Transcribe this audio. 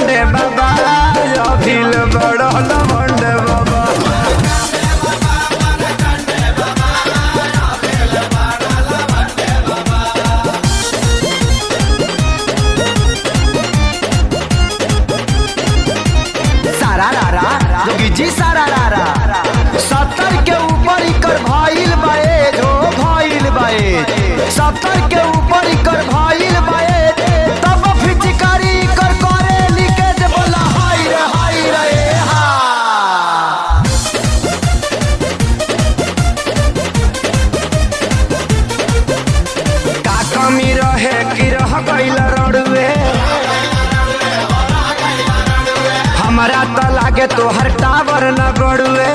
लवंडे बाबा अभिल बड़ा लवंडे बाबा। सारा रारा जोगी जी सारा रारा 70 के ऊपर इकर भाईल बाए जो भाईल बाए 70 के ऊपर इकर भाईल बाए तब फिचकारी कर करे लीकेज बोला हाय रे हा। का कमी रहे कि रह गइल रड़ुए हमारा तो लागे तोहर टावर न बढ़ुए।